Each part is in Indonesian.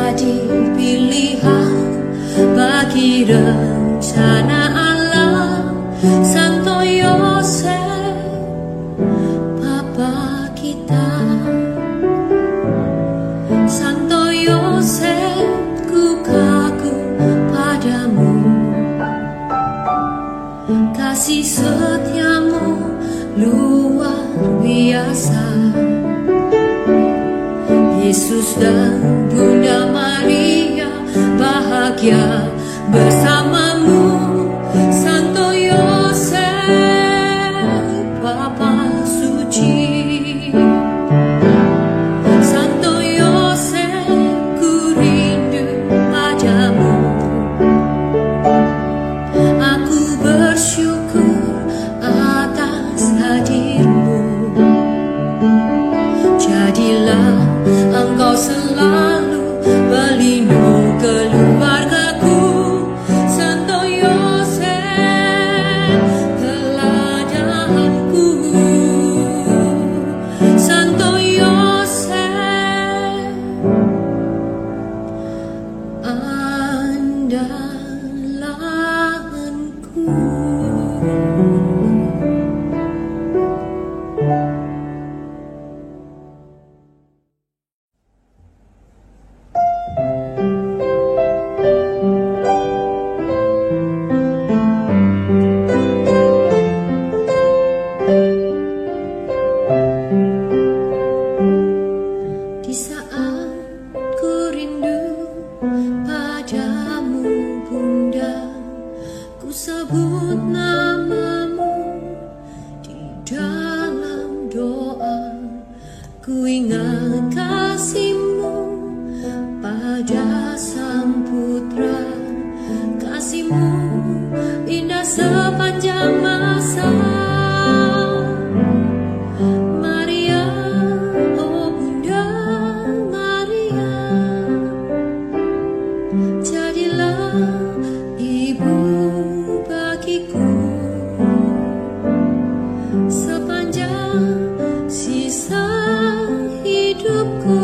jadi pilihan bagi rencana Allah. Santo Yosef, Bapa kita. Santo Yosef, ku kagum padamu. Kasih setiamu luar biasa. Yesus dan Bunda Maria bahagia bersamamu. Santo Yosef, Bapa suci. Santo Yosef, ku rindu padamu. Aku bersyukur atas hadirmu. Jadilah Engkau selalu pelindung keluargaku. Santo Yosef, teladanku. Santo Yosef, andalanku. Di saat ku rindu padamu Bunda, ku sebut namamu di dalam doa. Ku ingat kasihmu pada Sang Putra, kasihmu indah sepanjang masa. Maria, oh Bunda Maria, jadilah ibu bagiku sepanjang sisa hidupku.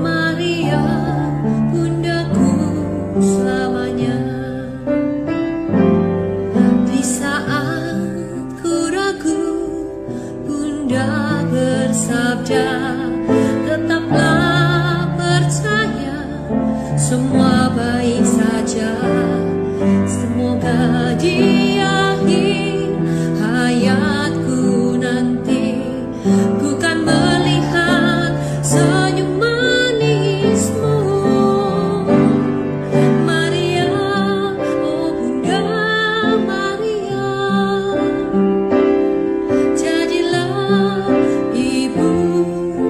Maria, bundaku selamanya. Di saat ku ragu, Bunda bersabda, tetaplah percaya, semua baik saja. Semoga di akhir hayatku nanti ku kan melihat senyum manismu. Maria, oh Bunda Maria, jadilah ibu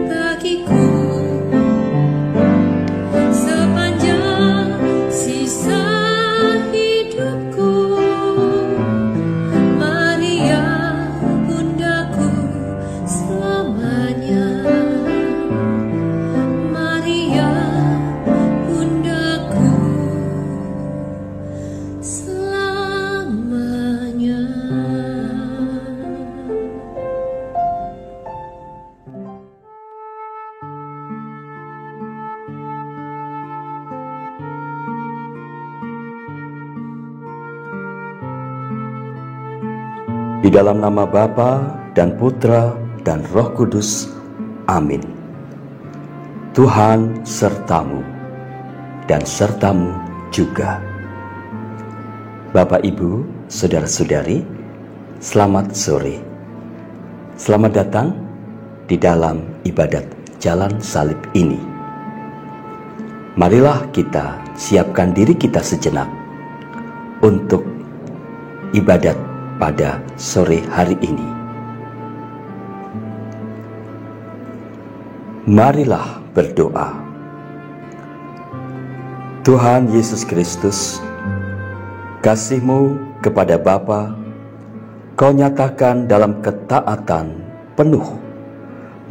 bagiku sepanjang sisa hidupku. Maria, bundaku selamanya. Maria, bundaku selamanya. Di dalam nama Bapa dan Putra dan Roh Kudus. Amin. Tuhan sertamu dan sertamu juga. Bapak, Ibu, saudara-saudari, selamat sore. Selamat datang di dalam ibadat Jalan Salib ini. Marilah kita siapkan diri kita sejenak untuk ibadat pada sore hari ini. Marilah berdoa. Tuhan Yesus Kristus, kasih-Mu kepada Bapa Kau nyatakan dalam ketaatan penuh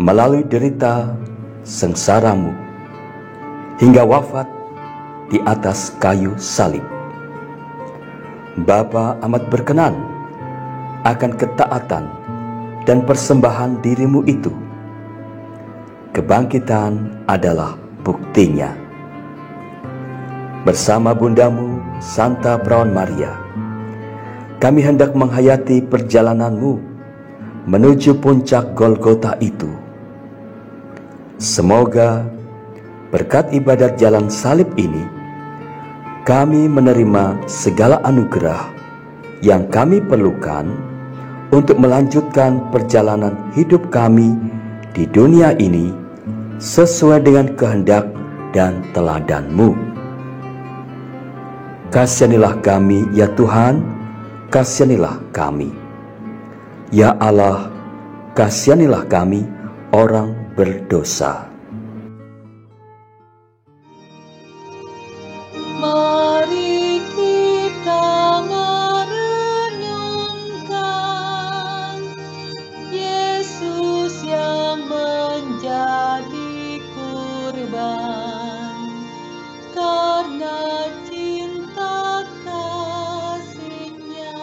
melalui derita sengsara-Mu hingga wafat di atas kayu salib. Bapa amat berkenan akan ketaatan dan persembahan diri-Mu itu. Kebangkitan adalah buktinya. Bersama bundamu, Santa Perawan Maria, kami hendak menghayati perjalananmu menuju puncak Golgota itu. Semoga berkat ibadat jalan salib ini, kami menerima segala anugerah yang kami perlukan untuk melanjutkan perjalanan hidup kami di dunia ini sesuai dengan kehendak dan teladan-Mu. Kasihanilah kami, ya Tuhan, kasihanilah kami. Ya Allah, kasihanilah kami, orang berdosa. Mari kita merenungkan Yesus yang menjadi kurban karena cinta kasih-Nya.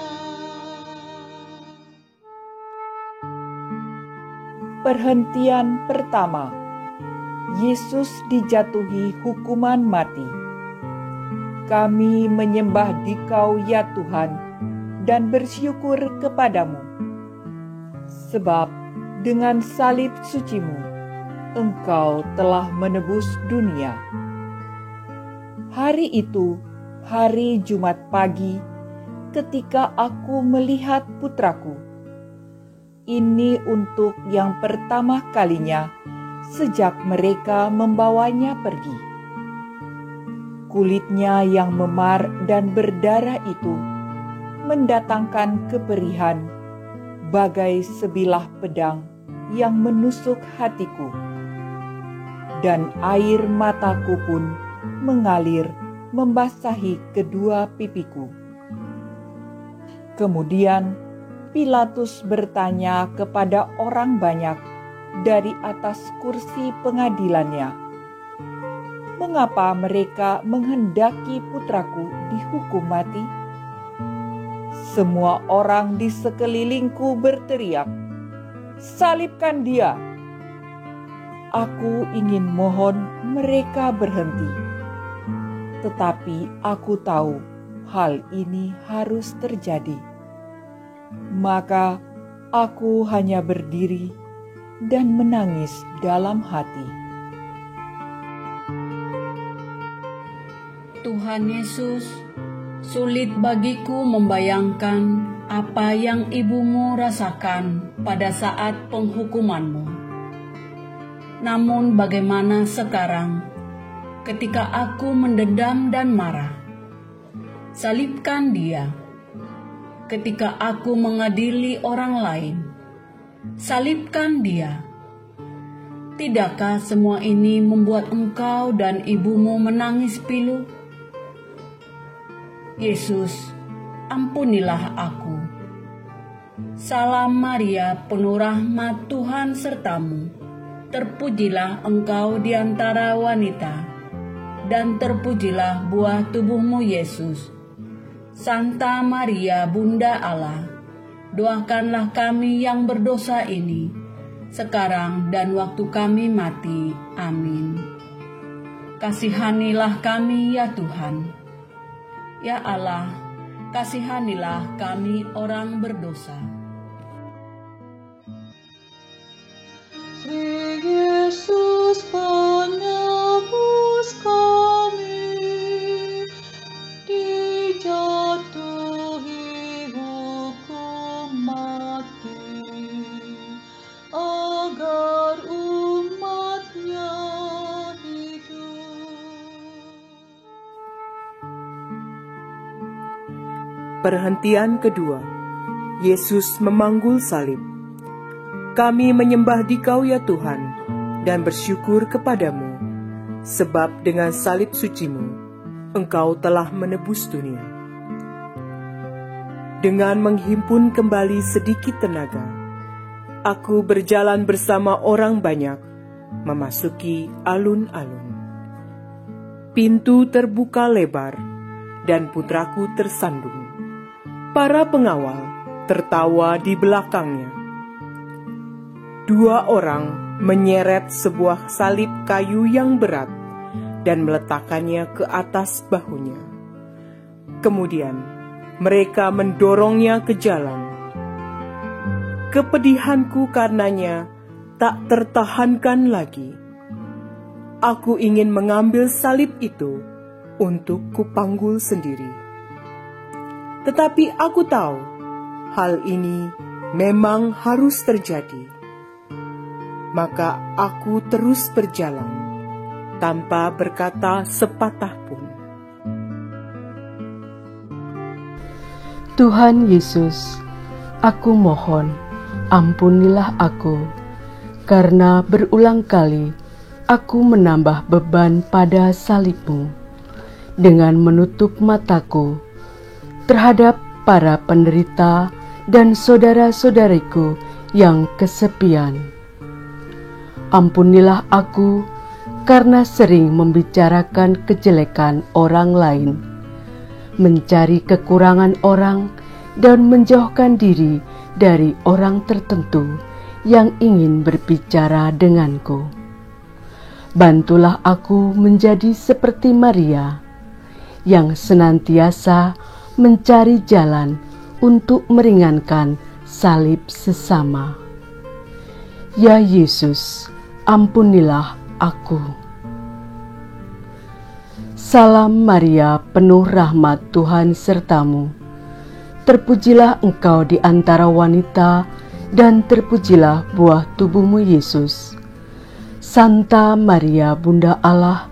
Perhentian pertama, Yesus dijatuhi hukuman mati. Kami menyembah Dikau, ya Tuhan, dan bersyukur kepadamu. Sebab dengan salib suci-Mu, Engkau telah menebus dunia. Hari itu, hari Jumat pagi, ketika aku melihat putraku. Ini untuk yang pertama kalinya sejak mereka membawanya pergi. Kulitnya yang memar dan berdarah itu mendatangkan keperihan bagai sebilah pedang yang menusuk hatiku. Dan air mataku pun mengalir membasahi kedua pipiku. Kemudian Pilatus bertanya kepada orang banyak dari atas kursi pengadilannya, "Mengapa mereka menghendaki putraku dihukum mati?" Semua orang di sekelilingku berteriak, "Salibkan dia!" Aku ingin mohon mereka berhenti, tetapi aku tahu hal ini harus terjadi. Maka aku hanya berdiri dan menangis dalam hati. Tuhan Yesus, sulit bagiku membayangkan apa yang ibumu rasakan pada saat penghukumanmu. Namun bagaimana sekarang ketika aku mendendam dan marah? Salibkan dia. Ketika aku mengadili orang lain, salibkan dia. Tidakkah semua ini membuat engkau dan ibumu menangis pilu? Yesus, ampunilah aku. Salam Maria, penuh rahmat, Tuhan sertamu. Terpujilah engkau di antara wanita, dan terpujilah buah tubuhmu Yesus. Santa Maria, Bunda Allah, doakanlah kami yang berdosa ini, sekarang dan waktu kami mati. Amin. Kasihanilah kami, ya Tuhan. Ya Allah, kasihanilah kami orang berdosa. Sri Yesus penebus kami, dijatuhi hukum mati, agar umat-Nya hidup. Perhentian kedua, Yesus memanggul salib. Kami menyembah Dikau, ya Tuhan, dan bersyukur kepadamu, sebab dengan salib suci-Mu, Engkau telah menebus dunia. Dengan menghimpun kembali sedikit tenaga, aku berjalan bersama orang banyak, memasuki alun-alun. Pintu terbuka lebar, dan putraku tersandung. Para pengawal tertawa di belakangnya. 2 orang menyeret sebuah salib kayu yang berat dan meletakkannya ke atas bahunya. Kemudian mereka mendorongnya ke jalan. Kepedihanku karenanya tak tertahankan lagi. Aku ingin mengambil salib itu untuk kupanggul sendiri. Tetapi aku tahu hal ini memang harus terjadi. Maka aku terus berjalan tanpa berkata sepatah pun. Tuhan Yesus, aku mohon, ampunilah aku, karena berulang kali aku menambah beban pada salib-Mu dengan menutup mataku terhadap para penderita dan saudara-saudariku yang kesepian. Ampunilah aku karena sering membicarakan kejelekan orang lain, mencari kekurangan orang, dan menjauhkan diri dari orang tertentu yang ingin berbicara denganku. Bantulah aku menjadi seperti Maria, yang senantiasa mencari jalan untuk meringankan salib sesama. Ya Yesus, ampunilah aku. Salam Maria, penuh rahmat, Tuhan sertamu. Terpujilah engkau di antara wanita, dan terpujilah buah tubuhmu Yesus. Santa Maria, Bunda Allah,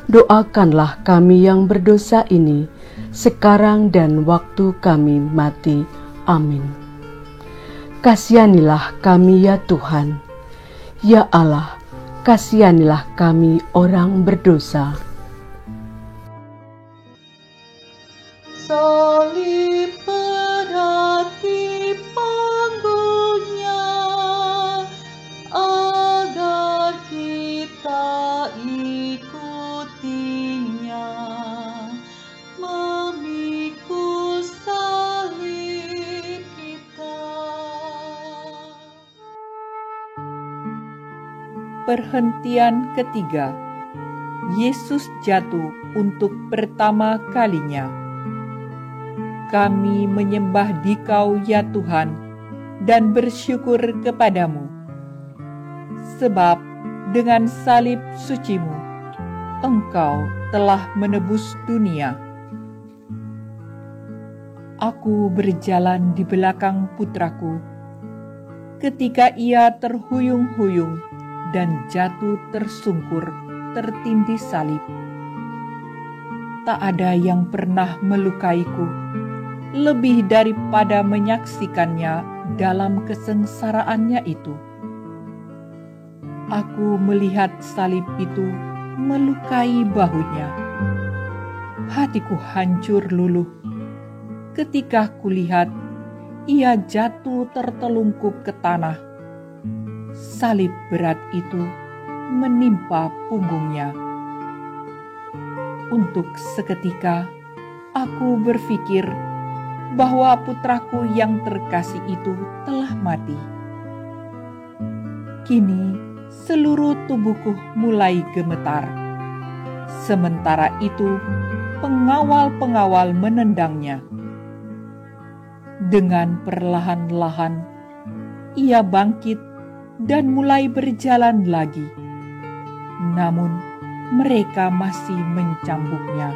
doakanlah kami yang berdosa ini, sekarang dan waktu kami mati. Amin. Kasihanilah kami ya Tuhan. Ya Allah, kasihanilah kami orang berdosa. Salib berarti panggulnya, agar kita ikutinya, memikul salib kita. Perhentian ketiga. Yesus jatuh untuk pertama kalinya. Kami menyembah Dikau ya Tuhan, dan bersyukur kepadamu. Sebab dengan salib suci-Mu, Engkau telah menebus dunia. Aku berjalan di belakang putraku, ketika ia terhuyung-huyung dan jatuh tersungkur tertindih salib. Tak ada yang pernah melukaiku lebih daripada menyaksikannya dalam kesengsaraannya itu. Aku melihat salib itu melukai bahunya. Hatiku hancur luluh ketika kulihat ia jatuh tertelungkup ke tanah. Salib berat itu menimpa punggungnya. Untuk seketika aku berpikir bahwa putraku yang terkasih itu telah mati. Kini seluruh tubuhku mulai gemetar. Sementara itu pengawal-pengawal menendangnya. Dengan perlahan-lahan ia bangkit dan mulai berjalan lagi. Namun mereka masih mencambuknya.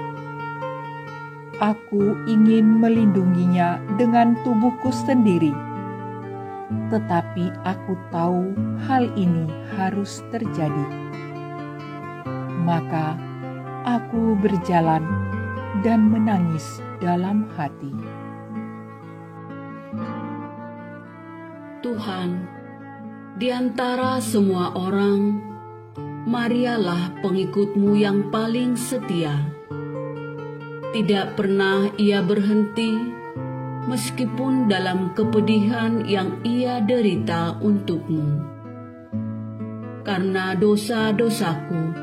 Aku ingin melindunginya dengan tubuhku sendiri, tetapi aku tahu hal ini harus terjadi. Maka aku berjalan dan menangis dalam hati. Tuhan, di antara semua orang, Marialah pengikut-Mu yang paling setia. Tidak pernah ia berhenti, meskipun dalam kepedihan yang ia derita untuk-Mu. Karena dosa-dosaku,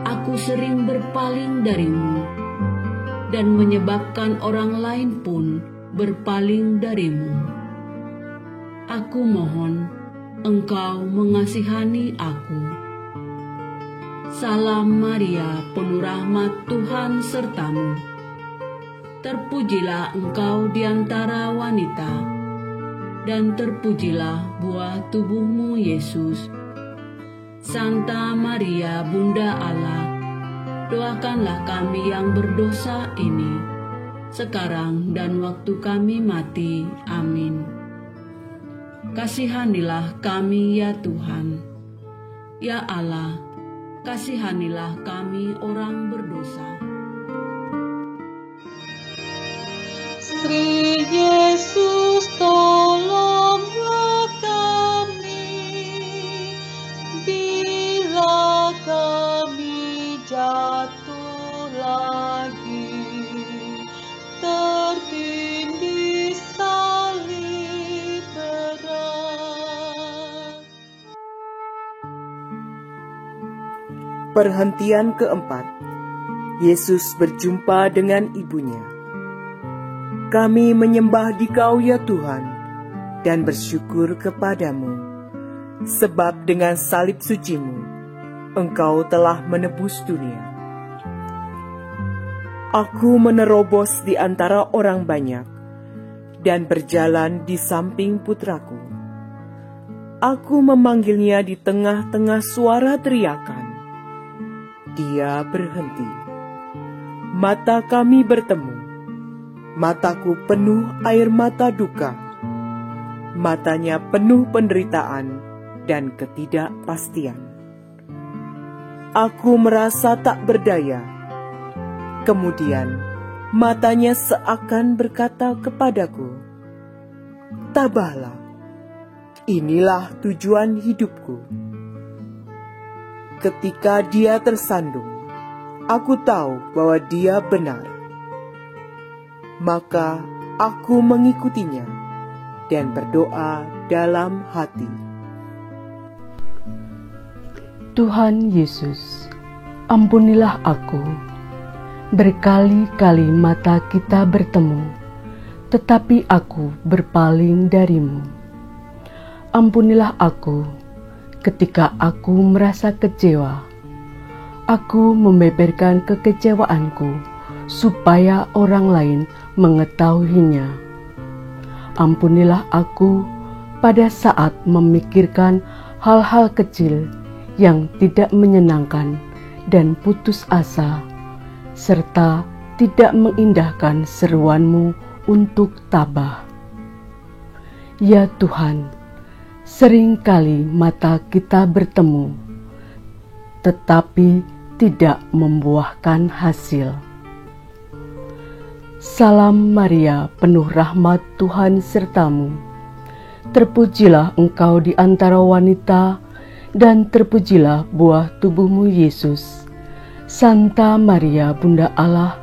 aku sering berpaling dari-Mu, dan menyebabkan orang lain pun berpaling dari-Mu. Aku mohon Engkau mengasihani aku. Salam Maria, penuh rahmat Tuhan sertamu. Terpujilah engkau di antara wanita, dan terpujilah buah tubuhmu Yesus. Santa Maria, Bunda Allah, doakanlah kami yang berdosa ini, sekarang dan waktu kami mati. Amin. Kasihanilah kami ya Tuhan. Ya Allah, kasihanilah kami orang berdosa. Sri Yesus, tolonglah kami bila kami jatuh lagi, tertindih salib berat. Perhentian keempat, Yesus berjumpa dengan ibunya. Kami menyembah Dikau ya Tuhan, dan bersyukur kepadamu, sebab dengan salib suci-Mu, Engkau telah menebus dunia. Aku menerobos di antara orang banyak, dan berjalan di samping putraku. Aku memanggilnya di tengah-tengah suara teriakan. Dia berhenti. Mata kami bertemu. Mataku penuh air mata duka. Matanya penuh penderitaan dan ketidakpastian. Aku merasa tak berdaya. Kemudian matanya seakan berkata kepadaku, "Tabahlah, inilah tujuan hidupku." Ketika dia tersandung, aku tahu bahwa dia benar. Maka aku mengikutinya dan berdoa dalam hati, Tuhan Yesus, ampunilah aku. Berkali-kali mata kita bertemu, tetapi aku berpaling darimu. Ampunilah aku ketika aku merasa kecewa. Aku membeberkan kekecewaanku supaya orang lain mengetahuinya. Ampunilah aku pada saat memikirkan hal-hal kecil yang tidak menyenangkan dan putus asa, serta tidak mengindahkan seruan-Mu untuk tabah. Ya Tuhan, seringkali mata kita bertemu, tetapi tidak membuahkan hasil. Salam Maria, penuh rahmat Tuhan sertamu. Terpujilah engkau di antara wanita, dan terpujilah buah tubuhmu Yesus. Santa Maria, Bunda Allah,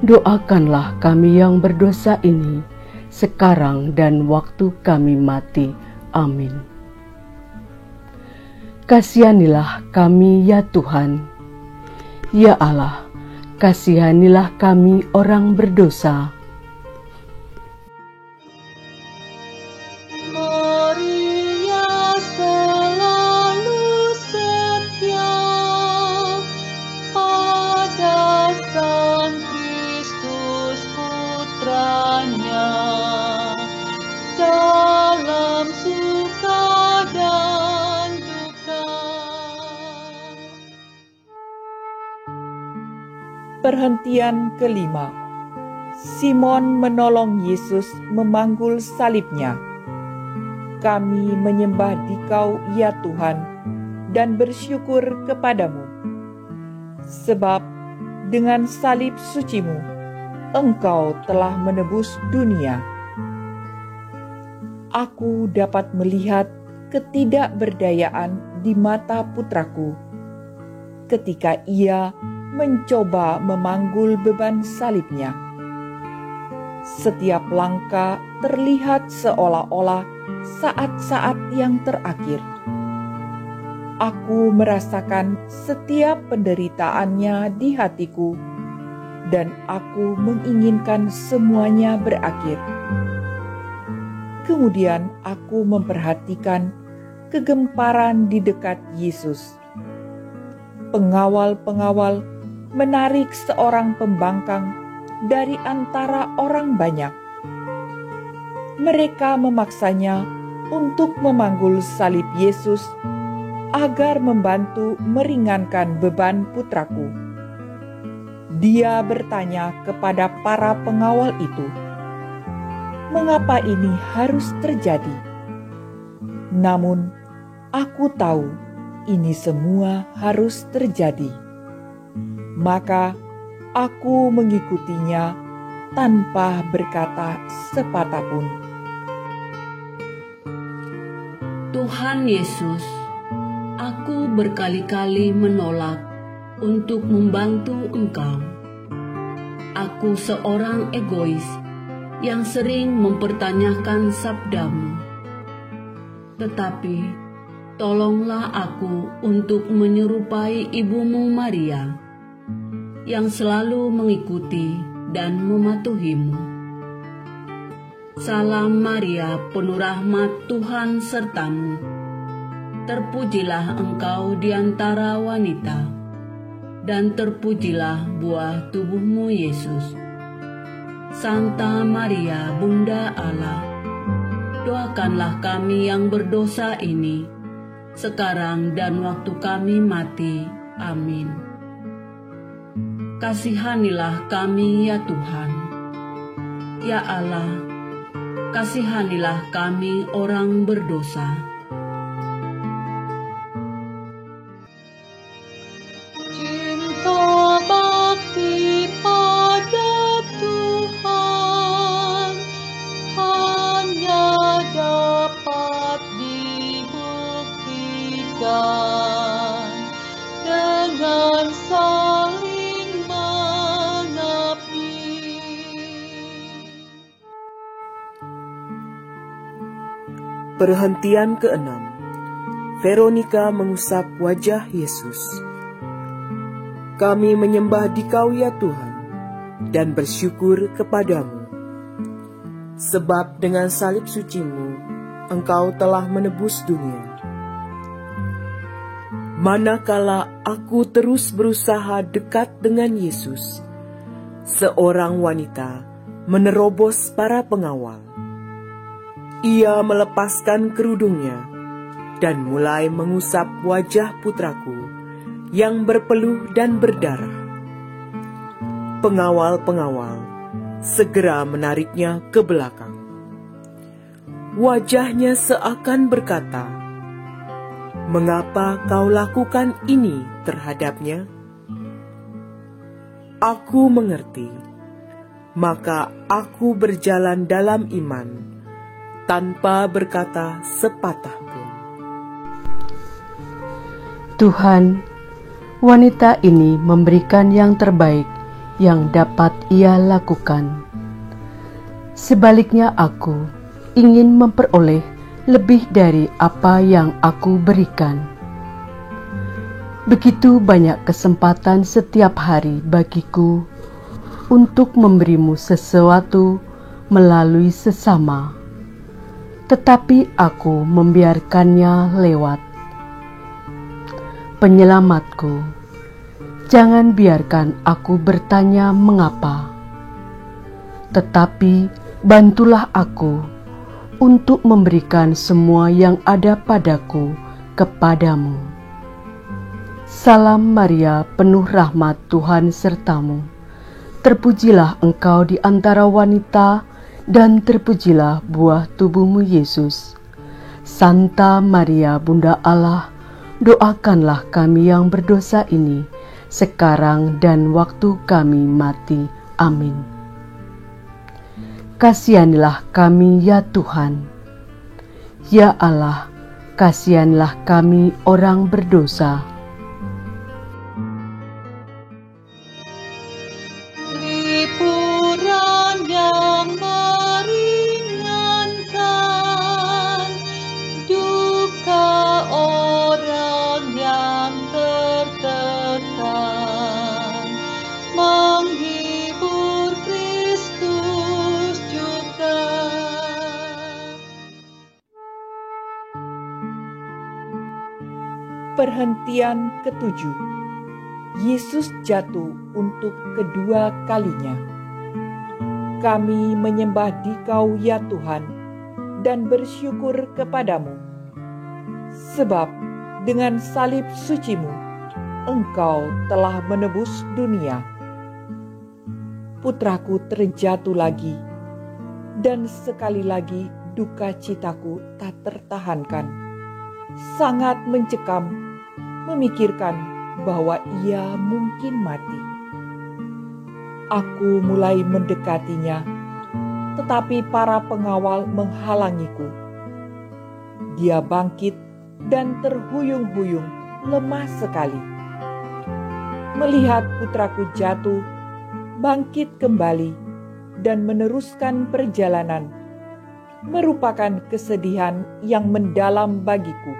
doakanlah kami yang berdosa ini, sekarang dan waktu kami mati. Amin. Kasihanilah kami ya Tuhan. Ya Allah, kasihanilah kami orang berdosa. Maria selalu setia pada Sang Kristus putranya, dalam suka dan duka. Perhentian kelima. Simon menolong Yesus memanggul salibnya. Kami menyembah Dikau ya Tuhan dan bersyukur kepadamu. Sebab dengan salib suci-Mu, Engkau telah menebus dunia. Aku dapat melihat ketidakberdayaan di mata putraku ketika ia mencoba memanggul beban salibnya. Setiap langkah terlihat seolah-olah saat-saat yang terakhir. Aku merasakan setiap penderitaannya di hatiku, dan aku menginginkan semuanya berakhir. Kemudian aku memperhatikan kegemparan di dekat Yesus. pengawal-pengawal menarik seorang pembangkang dari antara orang banyak. Mereka memaksanya untuk memanggul salib Yesus agar membantu meringankan beban putraku. Dia bertanya kepada para pengawal itu, "Mengapa ini harus terjadi?" Namun, aku tahu ini semua harus terjadi. Maka aku mengikutinya tanpa berkata sepatah pun. Tuhan Yesus, aku berkali-kali menolak untuk membantu Engkau. Aku seorang egois yang sering mempertanyakan sabdamu. Tetapi, tolonglah aku untuk menyerupai ibumu Maria, yang selalu mengikuti dan mematuhimu. Salam Maria, penuh rahmat, Tuhan sertamu. Terpujilah engkau di antara wanita, dan terpujilah buah tubuhmu Yesus. Santa Maria, Bunda Allah, doakanlah kami yang berdosa ini, sekarang dan waktu kami mati. Amin. Kasihanilah kami ya Tuhan. Ya Allah, kasihanilah kami orang berdosa. Cinta bakti pada Tuhan hanya dapat dibuktikan dengan saling mengabdi. Perhentian ke-6. Veronika mengusap wajah Yesus. Kami menyembah Dikau ya Tuhan, dan bersyukur kepadamu. Sebab dengan salib suci-Mu, Engkau telah menebus dunia. Manakala aku terus berusaha dekat dengan Yesus, seorang wanita menerobos para pengawal. Ia melepaskan kerudungnya dan mulai mengusap wajah putraku yang berpeluh dan berdarah. Pengawal-pengawal segera menariknya ke belakang. Wajahnya seakan berkata, "Mengapa kau lakukan ini terhadapnya?" Aku mengerti, maka aku berjalan dalam iman, tanpa berkata sepatah pun. Tuhan, wanita ini memberikan yang terbaik yang dapat ia lakukan. Sebaliknya aku ingin memperoleh lebih dari apa yang aku berikan. Begitu banyak kesempatan setiap hari bagiku untuk memberimu sesuatu melalui sesama, tetapi aku membiarkannya lewat. Penyelamatku, jangan biarkan aku bertanya mengapa, tetapi bantulah aku untuk memberikan semua yang ada padaku kepadamu. Salam Maria, penuh rahmat, Tuhan sertamu. Terpujilah engkau di antara wanita, dan terpujilah buah tubuhmu Yesus. Santa Maria, Bunda Allah, doakanlah kami yang berdosa ini, sekarang dan waktu kami mati. Amin. Kasihanilah kami ya Tuhan. Ya Allah, kasihanilah kami orang berdosa. Liburan yang meringankan duka orang yang tertekan, menghibur Kristus juga. Perhentian ke-7. Yesus jatuh untuk kedua kalinya. Kami menyembah Dikau ya Tuhan dan bersyukur kepadamu, sebab dengan salib suci-Mu Engkau telah menebus dunia. Putraku terjatuh lagi, dan sekali lagi duka citaku tak tertahankan. Sangat mencekam memikirkan bahwa ia mungkin mati. Aku mulai mendekatinya, tetapi para pengawal menghalangiku. Dia bangkit dan terhuyung-huyung, lemah sekali. Melihat putraku jatuh, bangkit kembali, dan meneruskan perjalanan, merupakan kesedihan yang mendalam bagiku.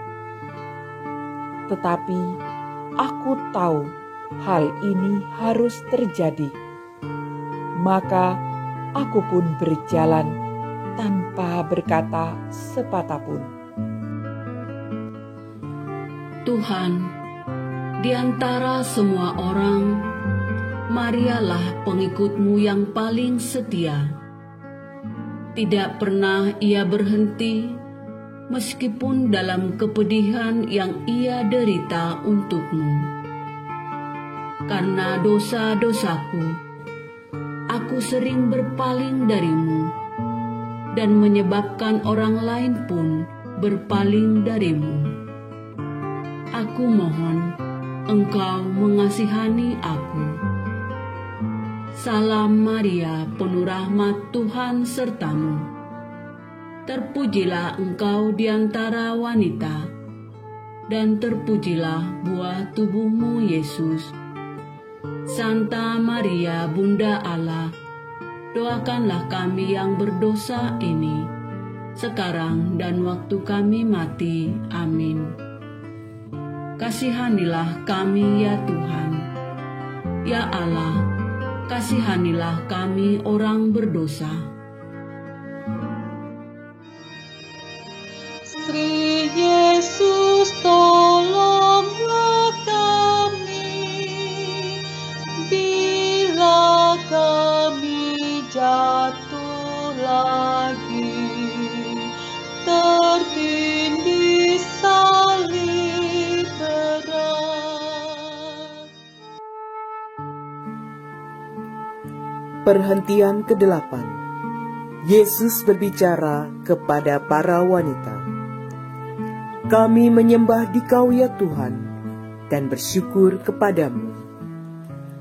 Tetapi aku tahu hal ini harus terjadi. Maka aku pun berjalan tanpa berkata sepatah pun. Tuhan, di antara semua orang, Marialah pengikut-Mu yang paling setia. Tidak pernah ia berhenti, meskipun dalam kepedihan yang ia derita untuk-Mu. Karena dosa-dosaku, aku sering berpaling dari-Mu, dan menyebabkan orang lain pun berpaling dari-Mu. Aku mohon Engkau mengasihani aku. Salam Maria, penuh rahmat Tuhan sertamu. Terpujilah engkau di antara wanita, dan terpujilah buah tubuhmu Yesus. Santa Maria, Bunda Allah, doakanlah kami yang berdosa ini, sekarang dan waktu kami mati. Amin. Kasihanilah kami ya Tuhan. Ya Allah, kasihanilah kami orang berdosa. Sri Yesus, tolonglah kami bila kami jatuh lagi, tertindih salib berat. Perhentian ke-8. Yesus berbicara kepada para wanita. Kami menyembah Dikau ya Tuhan dan bersyukur kepadamu,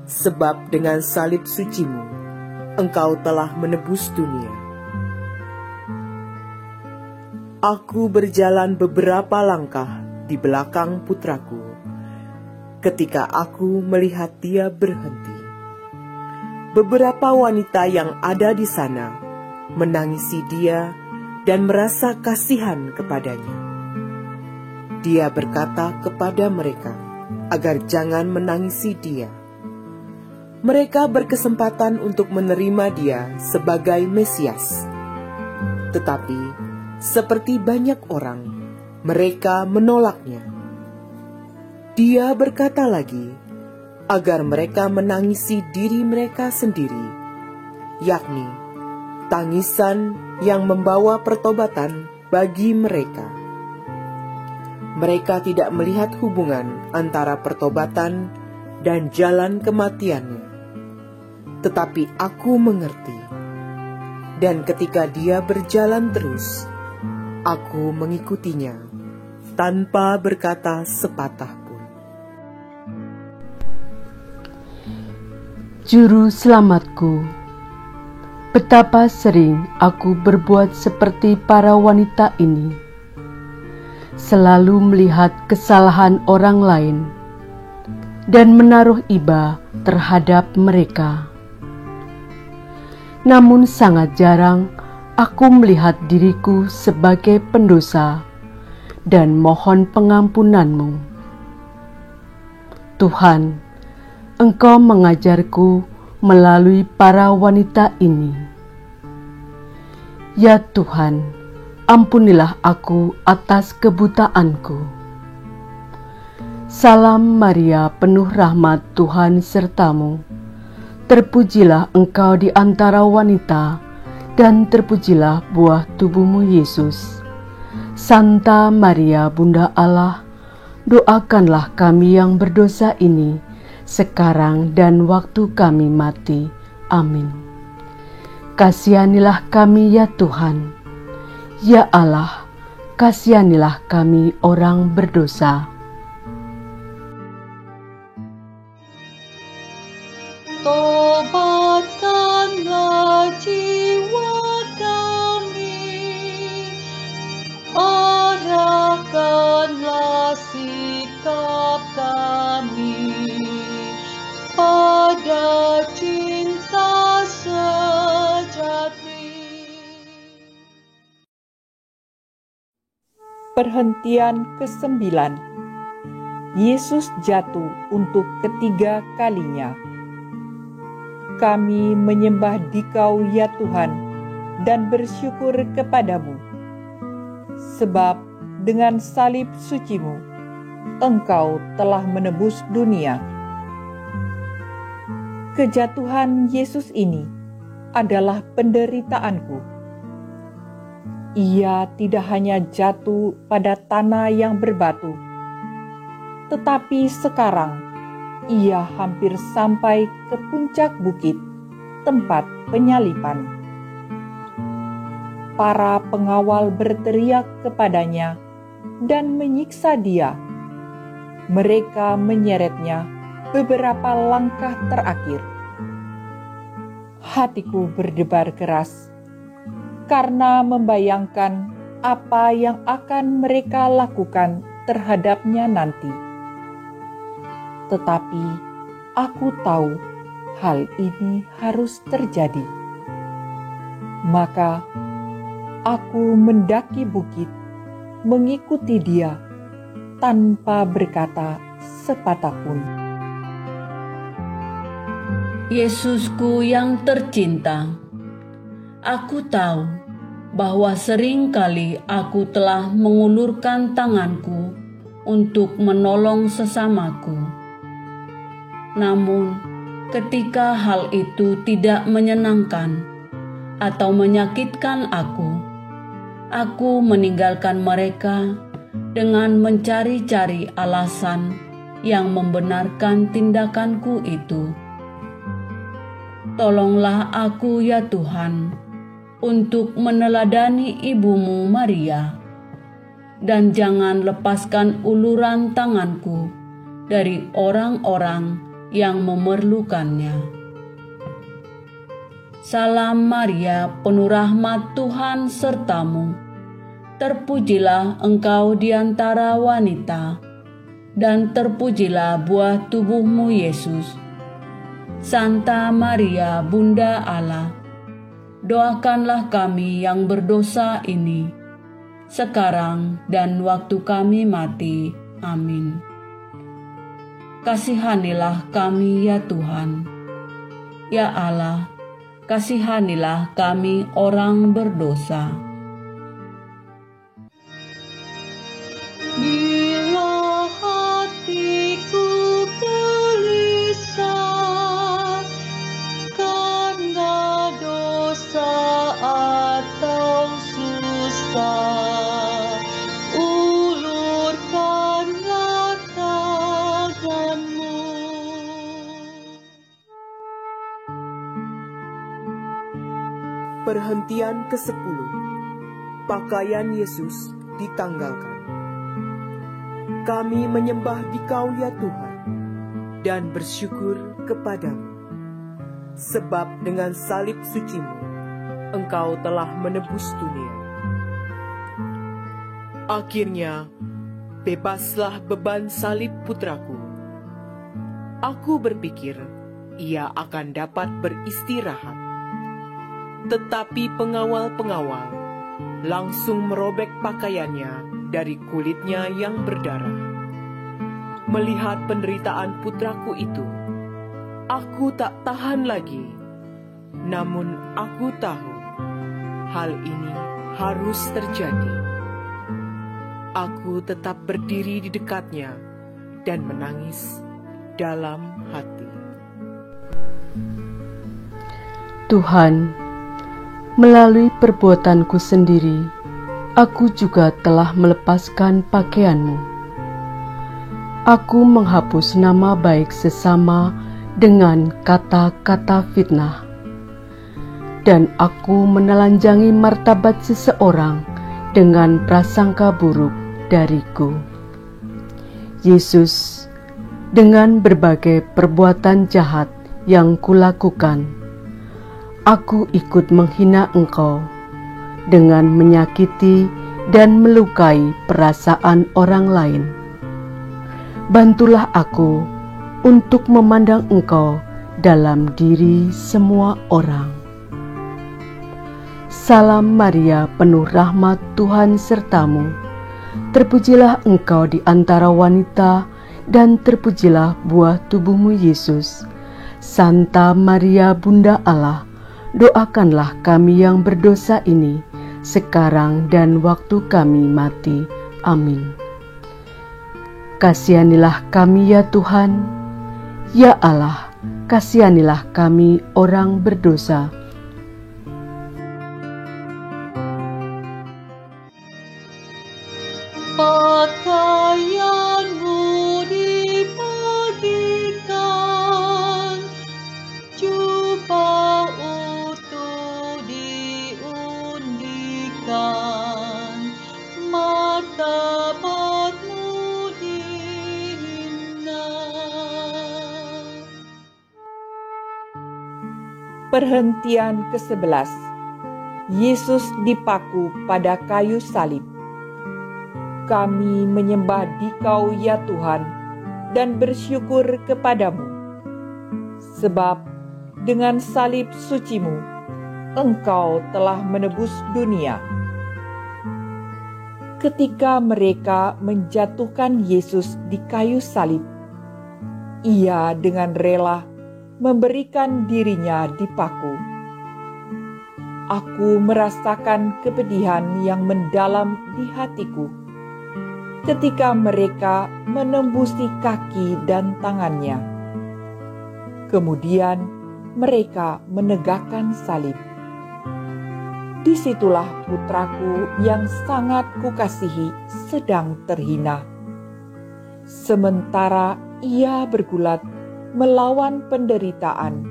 sebab dengan salib suci-Mu Engkau telah menebus dunia. Aku berjalan beberapa langkah di belakang putraku ketika aku melihat dia berhenti. Beberapa wanita yang ada di sana menangisi dia dan merasa kasihan kepadanya. Dia berkata kepada mereka agar jangan menangisi dia. Mereka berkesempatan untuk menerima dia sebagai Mesias. Tetapi, seperti banyak orang, mereka menolaknya. Dia berkata lagi, agar mereka menangisi diri mereka sendiri, yakni tangisan yang membawa pertobatan bagi mereka. Mereka tidak melihat hubungan antara pertobatan dan jalan kematiannya. Tetapi aku mengerti, dan ketika dia berjalan terus, aku mengikutinya tanpa berkata sepatah pun. Juru selamatku, betapa sering aku berbuat seperti para wanita ini, selalu melihat kesalahan orang lain dan menaruh iba terhadap mereka. Namun sangat jarang aku melihat diriku sebagai pendosa dan mohon pengampunan-Mu. Tuhan, Engkau mengajarku melalui para wanita ini. Ya Tuhan, ampunilah aku atas kebutaanku. Salam Maria, penuh rahmat, Tuhan sertamu. Terpujilah engkau di antara wanita, dan terpujilah buah tubuhmu Yesus. Santa Maria, Bunda Allah, doakanlah kami yang berdosa ini, sekarang dan waktu kami mati. Amin. Kasihanilah kami ya Tuhan. Ya Allah, kasihanilah kami orang berdosa. Tobatkanlah jiwa kami, arahkanlah sikap kami pada cinta sejati. Perhentian ke-9. Yesus jatuh untuk ketiga kalinya. Kami menyembah Dikau ya Tuhan dan bersyukur kepadamu, sebab dengan salib suci-Mu, Engkau telah menebus dunia. Kejatuhan Yesus ini adalah penderitaanku. Ia tidak hanya jatuh pada tanah yang berbatu, tetapi sekarang ia hampir sampai ke puncak bukit, tempat penyalipan. Para pengawal berteriak kepadanya dan menyiksa dia. Mereka menyeretnya beberapa langkah terakhir. Hatiku berdebar keras karena membayangkan apa yang akan mereka lakukan terhadapnya nanti. Tetapi aku tahu hal ini harus terjadi. Maka aku mendaki bukit, mengikuti dia tanpa berkata sepatah pun. Yesusku yang tercinta, aku tahu bahwa seringkali aku telah mengulurkan tanganku untuk menolong sesamaku. Namun, ketika hal itu tidak menyenangkan atau menyakitkan aku meninggalkan mereka dengan mencari-cari alasan yang membenarkan tindakanku itu. Tolonglah aku ya Tuhan untuk meneladani ibumu Maria, dan jangan lepaskan uluran tanganku dari orang-orang yang memerlukannya. Salam Maria, penuh rahmat, Tuhan sertamu. Terpujilah engkau di antara wanita, dan terpujilah buah tubuhmu Yesus. Santa Maria, Bunda Allah, doakanlah kami yang berdosa ini, sekarang dan waktu kami mati. Amin. Kasihanilah kami ya Tuhan. Ya Allah, kasihanilah kami orang berdosa. Bila hatiku gelisah karena dosa atau susah, ulurkanlah tanganmu. Perhentian ke-10. Pakaian Yesus ditanggalkan. Kami menyembah Dikau ya Tuhan dan bersyukur kepadamu, sebab dengan salib suci-Mu Engkau telah menebus dunia. Akhirnya bebaslah beban salib putraku. Aku berpikir ia akan dapat beristirahat, tetapi pengawal-pengawal langsung merobek pakaiannya dari kulitnya yang berdarah. Melihat penderitaan putraku itu, aku tak tahan lagi. Namun aku tahu hal ini harus terjadi. Aku tetap berdiri di dekatnya dan menangis dalam hati. Tuhan, melalui perbuatanku sendiri, aku juga telah melepaskan pakaian-Mu. Aku menghapus nama baik sesama dengan kata-kata fitnah, dan aku menelanjangi martabat seseorang dengan prasangka buruk dariku. Yesus, dengan berbagai perbuatan jahat yang kulakukan, aku ikut menghina Engkau dengan menyakiti dan melukai perasaan orang lain. Bantulah aku untuk memandang Engkau dalam diri semua orang. Salam Maria, penuh rahmat, Tuhan sertamu. Terpujilah Engkau di antara wanita, dan terpujilah buah tubuhmu Yesus. Santa Maria, Bunda Allah, doakanlah kami yang berdosa ini, sekarang dan waktu kami mati. Amin. Kasihanilah kami ya Tuhan. Ya Allah, kasihanilah kami orang berdosa. Pakaianmu dibagikan, jubah utuh diundikan, martabatmu dihina. Perhentian ke-11. Yesus dipaku pada kayu salib. Kami menyembah Dikau ya Tuhan dan bersyukur kepadamu, sebab dengan salib suci-Mu Engkau telah menebus dunia. Ketika mereka menjatuhkan Yesus di kayu salib, Ia dengan rela memberikan dirinya dipaku. Aku merasakan kepedihan yang mendalam di hatiku ketika mereka menembusi kaki dan tangannya. Kemudian mereka menegakkan salib. Disitulah putraku yang sangat kukasihi sedang terhina. Sementara ia bergulat melawan penderitaan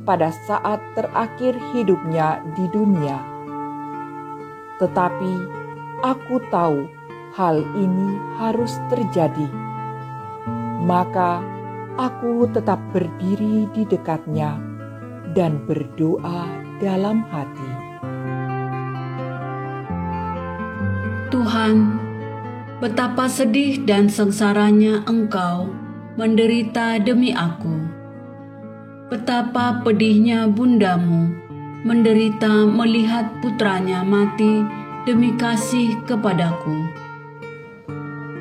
pada saat terakhir hidupnya di dunia. Tetapi aku tahu hal ini harus terjadi. Maka aku tetap berdiri di dekatnya dan berdoa dalam hati. Tuhan, betapa sedih dan sengsaranya Engkau menderita demi aku. Betapa pedihnya bundamu menderita melihat putranya mati demi kasih kepadaku.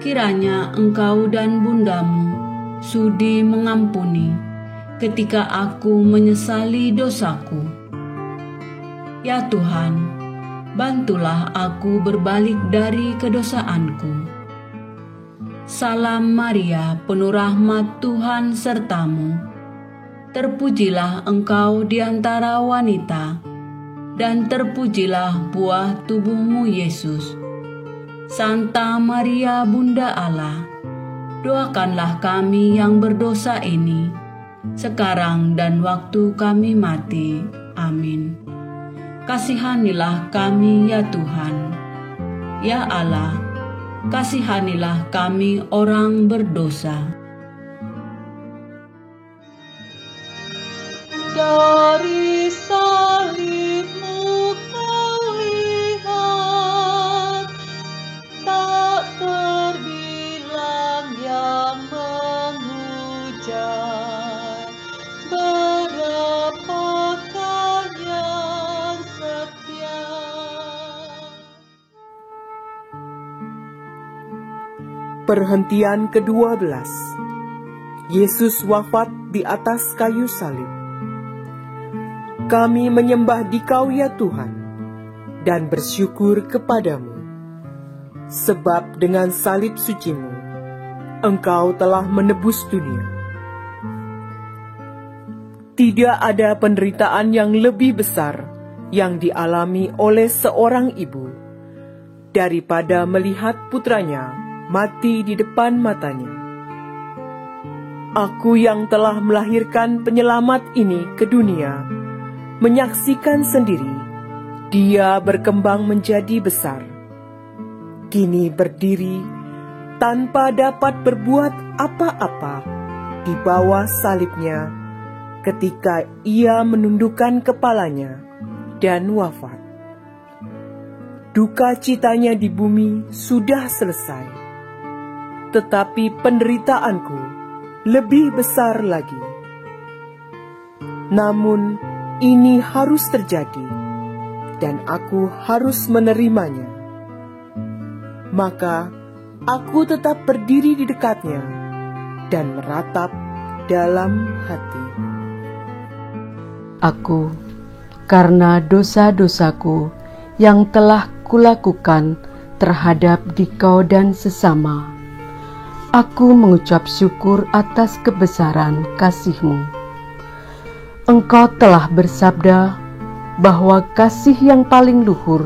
Kiranya Engkau dan bundamu sudi mengampuni ketika aku menyesali dosaku. Ya Tuhan, bantulah aku berbalik dari kedosaanku. Salam Maria, penuh rahmat, Tuhan sertamu. Terpujilah Engkau di antara wanita, dan terpujilah buah tubuhmu Yesus. Santa Maria, Bunda Allah, doakanlah kami yang berdosa ini, sekarang dan waktu kami mati. Amin. Kasihanilah kami ya Tuhan. Ya Allah, kasihanilah kami orang berdosa. Dari salib-Mu Kau lihat, tak terbilang yang menghujat. Berapakah yang setia? Perhentian ke-12. Yesus wafat di atas kayu salib. Kami menyembah Dikau ya Tuhan, dan bersyukur kepadamu, sebab dengan salib suci-Mu Engkau telah menebus dunia. Tidak ada penderitaan yang lebih besar yang dialami oleh seorang ibu daripada melihat putranya mati di depan matanya. Aku yang telah melahirkan penyelamat ini ke dunia, menyaksikan sendiri dia berkembang menjadi besar. Kini berdiri tanpa dapat berbuat apa-apa di bawah salibnya ketika ia menundukkan kepalanya dan wafat. Duka citanya di bumi sudah selesai, tetapi penderitaanku lebih besar lagi. Namun ini harus terjadi, dan aku harus menerimanya. Maka aku tetap berdiri di dekatnya dan meratap dalam hati. Aku, karena dosa-dosaku yang telah kulakukan terhadap dikau dan sesama, aku mengucap syukur atas kebesaran kasih-Mu. Engkau telah bersabda bahwa kasih yang paling luhur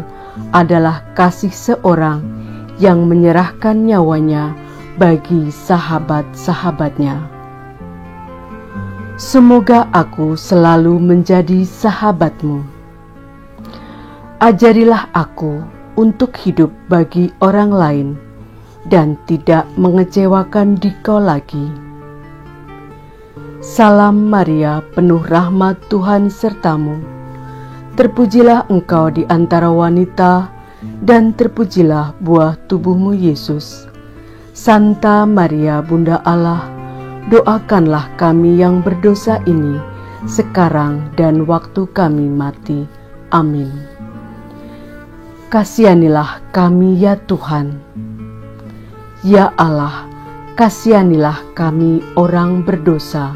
adalah kasih seorang yang menyerahkan nyawanya bagi sahabat-sahabatnya. Semoga aku selalu menjadi sahabat-Mu. Ajarilah aku untuk hidup bagi orang lain dan tidak mengecewakan dikau lagi. Salam Maria, penuh rahmat Tuhan sertamu. Terpujilah engkau di antara wanita, dan terpujilah buah tubuhmu Yesus. Santa Maria, Bunda Allah, doakanlah kami yang berdosa ini, sekarang dan waktu kami mati. Amin. Kasihanilah kami ya Tuhan. Ya Allah, kasihanilah kami orang berdosa.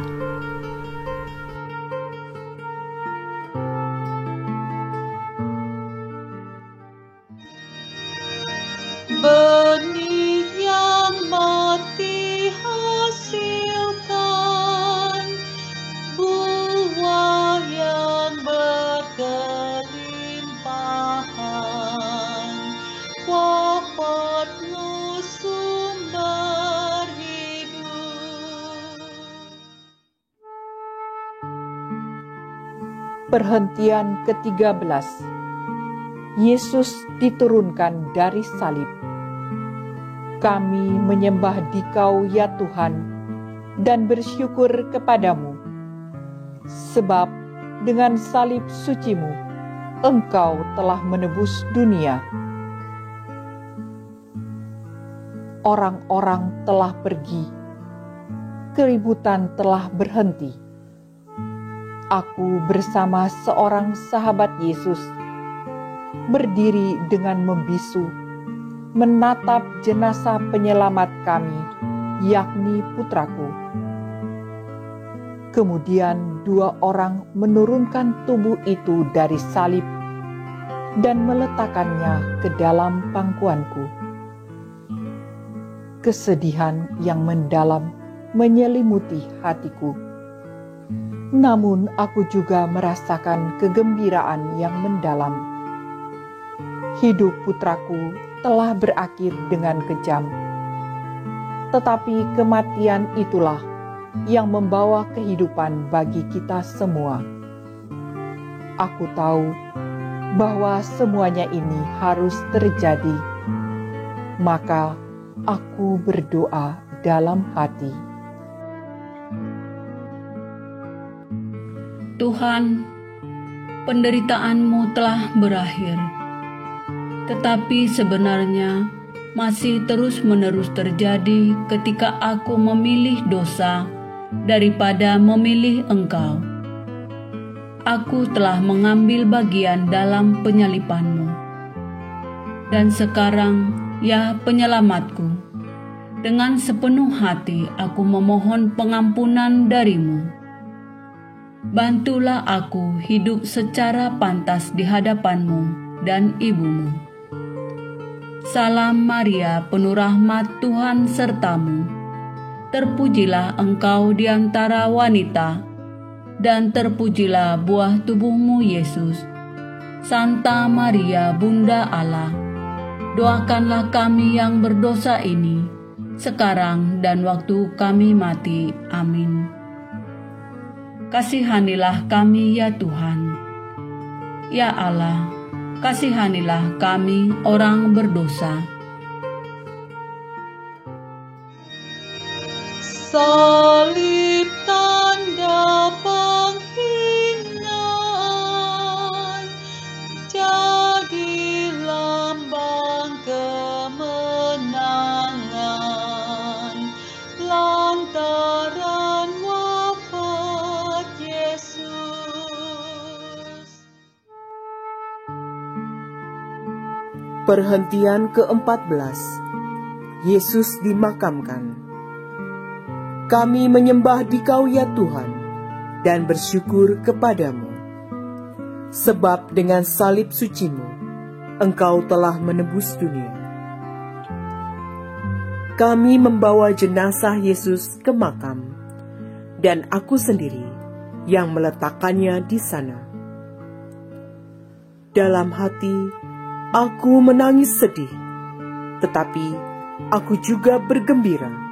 Benih yang mati hasilkan buah yang berkelimpahan. Wafatmu sumber hidup. Perhentian ke-13. Yesus diturunkan dari salib. Kami menyembah Dikau ya Tuhan dan bersyukur kepadamu, sebab dengan salib suci-Mu Engkau telah menebus dunia. Orang-orang telah pergi, keributan telah berhenti. Aku bersama seorang sahabat Yesus berdiri dengan membisu, menatap jenazah penyelamat kami, yakni putraku. Kemudian 2 orang menurunkan tubuh itu dari salib dan meletakkannya ke dalam pangkuanku. Kesedihan yang mendalam menyelimuti hatiku. Namun aku juga merasakan kegembiraan yang mendalam. Hidup putraku telah berakhir dengan kejam, tetapi kematian itulah yang membawa kehidupan bagi kita semua. Aku tahu bahwa semuanya ini harus terjadi, maka aku berdoa dalam hati. Tuhan, penderitaanmu telah berakhir, tetapi sebenarnya masih terus-menerus terjadi ketika aku memilih dosa daripada memilih Engkau. Aku telah mengambil bagian dalam penyaliban-Mu. Dan sekarang, ya penyelamatku, dengan sepenuh hati aku memohon pengampunan dari-Mu. Bantulah aku hidup secara pantas di hadapan-Mu dan Ibu-Mu. Salam Maria, penuh rahmat Tuhan sertamu. terpujilah engkau di antara wanita, dan terpujilah buah tubuhmu Yesus. Santa Maria, Bunda Allah, doakanlah kami yang berdosa ini, sekarang dan waktu kami mati. Amin. Kasihanilah kami ya Tuhan. Ya Allah, kasihanilah kami orang berdosa. Salib tanda penghinaan, jadi lambang kemenangan, lantaran wafat Yesus. Perhentian ke-14. Yesus dimakamkan. Kami menyembah Dikau ya Tuhan, dan bersyukur kepadamu. Sebab dengan salib suci-Mu, Engkau telah menebus dunia. Kami membawa jenazah Yesus ke makam, dan aku sendiri yang meletakkannya di sana. Dalam hati, aku menangis sedih, tetapi aku juga bergembira.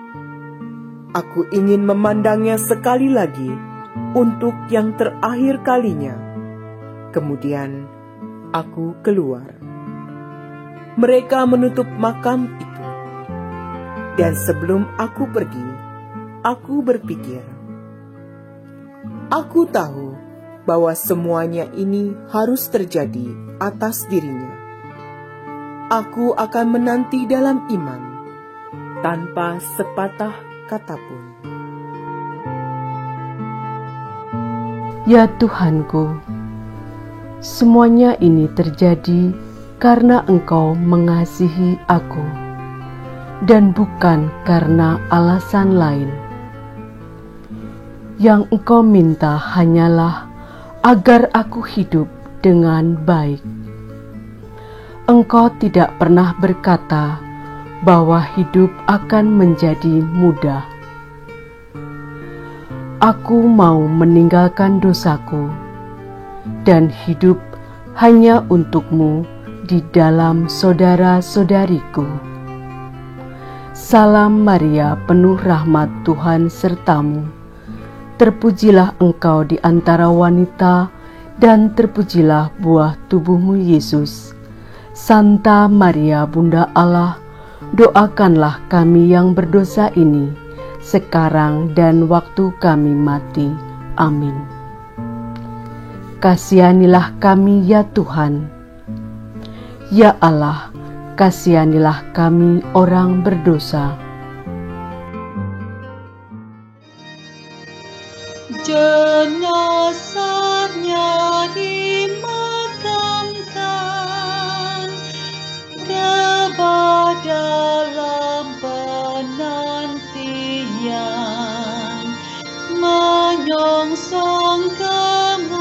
Aku ingin memandangnya sekali lagi untuk yang terakhir kalinya. Kemudian aku keluar. Mereka menutup makam itu. Dan sebelum aku pergi, aku berpikir, aku tahu bahwa semuanya ini harus terjadi atas dirinya. Aku akan menanti dalam iman, tanpa sepatah kata pun. Ya Tuhanku, semuanya ini terjadi karena Engkau mengasihi aku, dan bukan karena alasan lain. Yang Engkau minta hanyalah agar aku hidup dengan baik. Engkau tidak pernah berkata bahwa hidup akan menjadi mudah. Aku mau meninggalkan dosaku dan hidup hanya untuk-Mu di dalam saudara-saudariku. Salam Maria, penuh rahmat, Tuhan sertamu. Terpujilah engkau di antara wanita, dan terpujilah buah tubuhmu Yesus. Santa Maria, Bunda Allah, doakanlah kami yang berdosa ini, sekarang dan waktu kami mati. Amin. Kasihanilah kami ya Tuhan. Ya Allah, kasihanilah kami orang berdosa. Jenazahnya dimakamkan, rebah dalam penantian, menyongsong kemuliaan.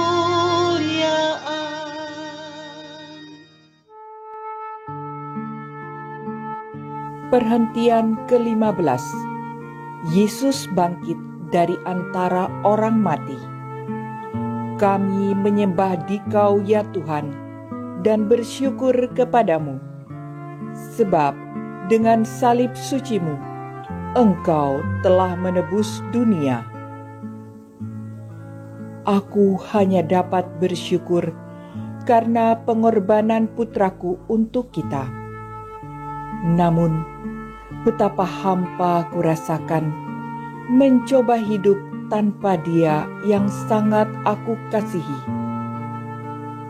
Perhentian ke-15. Yesus bangkit dari antara orang mati. Kami menyembah Dikau ya Tuhan, dan bersyukur kepadamu. Sebab dengan salib suci-Mu, Engkau telah menebus dunia. Aku hanya dapat bersyukur karena pengorbanan putraku untuk kita. Namun, betapa hampa kurasakan mencoba hidup tanpa Dia yang sangat aku kasihi.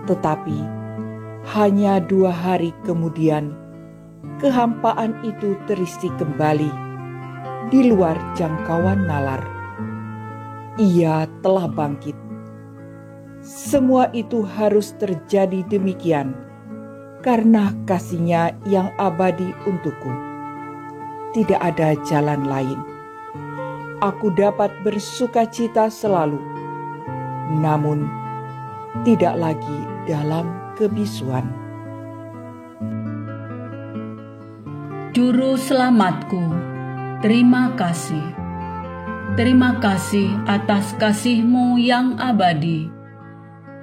Tetapi, hanya 2 hari kemudian, kehampaan itu terisi kembali, di luar jangkauan nalar. Ia telah bangkit. Semua itu harus terjadi demikian, karena kasih-Nya yang abadi untukku. Tidak ada jalan lain. Aku dapat bersukacita selalu, namun tidak lagi dalam kebisuan. Juru selamatku, terima kasih. terima kasih atas kasih-Mu yang abadi,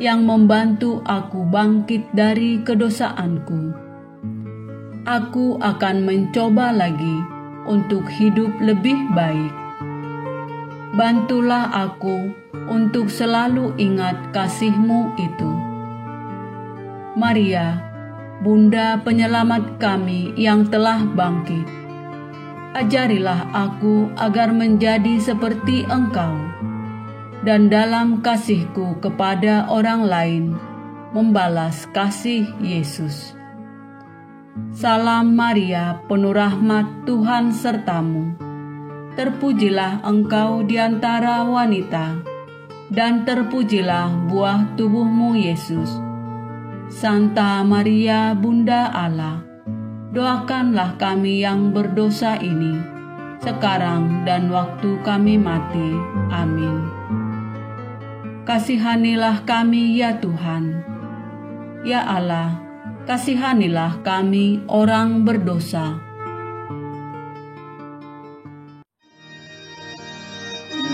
yang membantu aku bangkit dari kedosaanku. Aku akan mencoba lagi untuk hidup lebih baik. Bantulah aku untuk selalu ingat kasih-Mu itu. Maria, Bunda Penyelamat kami yang telah bangkit, ajarilah aku agar menjadi seperti Engkau, dan dalam kasihku kepada orang lain membalas kasih Yesus. Salam Maria, penuh rahmat, Tuhan sertamu. Terpujilah engkau di antara wanita, dan terpujilah buah tubuhmu Yesus. Santa Maria, Bunda Allah, doakanlah kami yang berdosa ini, sekarang dan waktu kami mati. Amin. Kasihanilah kami ya Tuhan. Ya Allah, kasihanilah kami orang berdosa.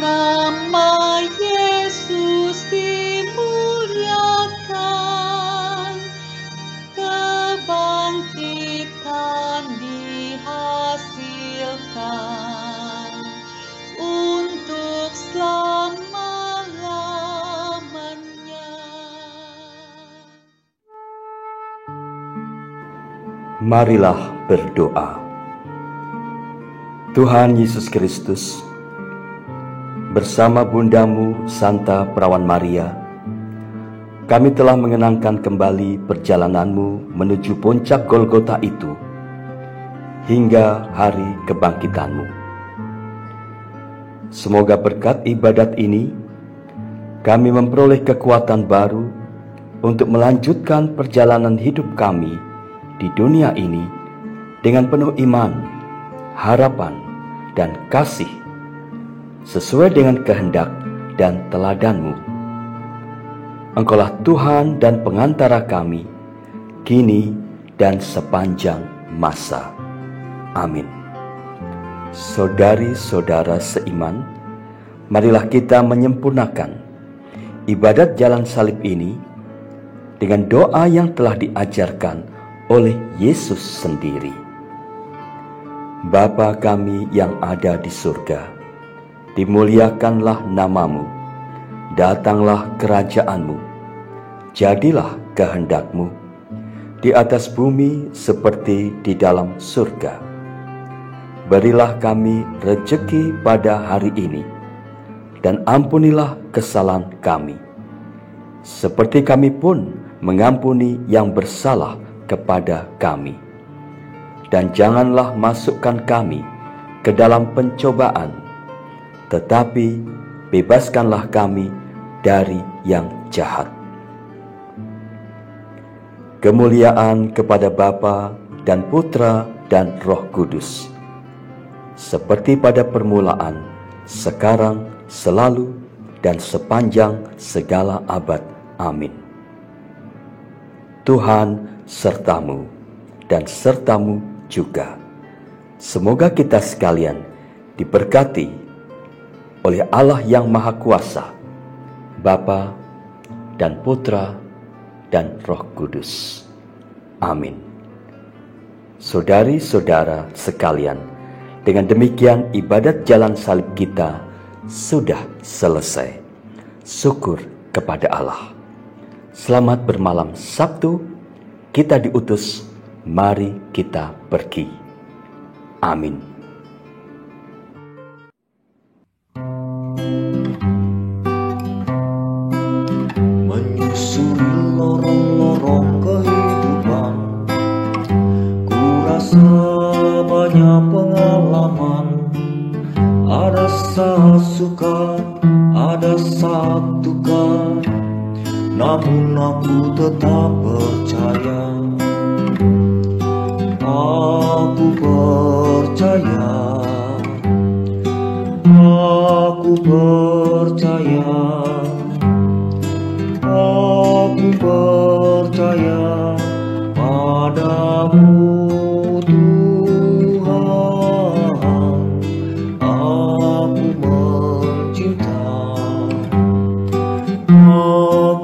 Nama Yesus dimuliakan, kebangkitan dihasilkan untuk selama-lamanya. Marilah berdoa. Tuhan Yesus Kristus, bersama Bundamu Santa Perawan Maria, kami telah mengenangkan kembali perjalananmu menuju puncak Golgota itu hingga hari kebangkitanmu. Semoga berkat ibadat ini kami memperoleh kekuatan baru untuk melanjutkan perjalanan hidup kami di dunia ini dengan penuh iman, harapan, dan kasih sesuai dengan kehendak dan teladan-Mu. Engkaulah Tuhan dan pengantara kami, kini dan sepanjang masa. Amin. Saudari-saudara seiman, marilah kita menyempurnakan ibadat jalan salib ini dengan doa yang telah diajarkan oleh Yesus sendiri. Bapa kami yang ada di surga, dimuliakanlah namamu, datanglah kerajaan-Mu, jadilah kehendak-Mu di atas bumi seperti di dalam surga. Berilah kami rejeki pada hari ini, dan ampunilah kesalahan kami, seperti kami pun mengampuni yang bersalah kepada kami. Dan janganlah masukkan kami ke dalam pencobaan, tetapi bebaskanlah kami dari yang jahat. Kemuliaan kepada Bapa dan Putra dan Roh Kudus, seperti pada permulaan, sekarang, selalu, dan sepanjang segala abad. Amin. Tuhan sertamu dan sertamu juga. Semoga kita sekalian diberkati oleh Allah yang Maha Kuasa, Bapa dan Putra dan Roh Kudus. Amin. Saudari-saudara sekalian, dengan demikian ibadat jalan salib kita sudah selesai. Syukur kepada Allah. Selamat bermalam Sabtu, kita diutus, mari kita pergi. Amin. Menyusuri lorong-lorong kehidupan, ku rasa banyak pengalaman. Ada saat suka, ada saat duka, namun aku tetap percaya. Aku percaya, aku percaya, aku percaya padamu Tuhan. Aku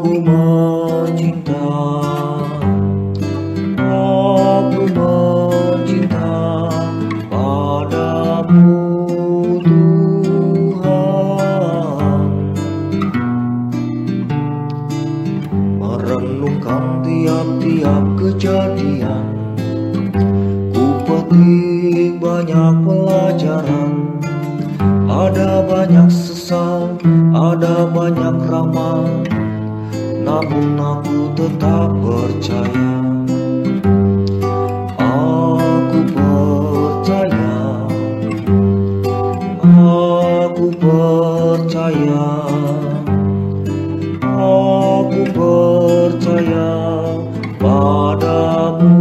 Aku mencinta, aku mencinta padamu Tuhan. Merenungkan tiap-tiap kejadian, ku petik banyak pelajaran. Ada banyak sesal, ada banyak ramal, namun aku tetap percaya. Aku percaya, aku percaya, aku percaya padamu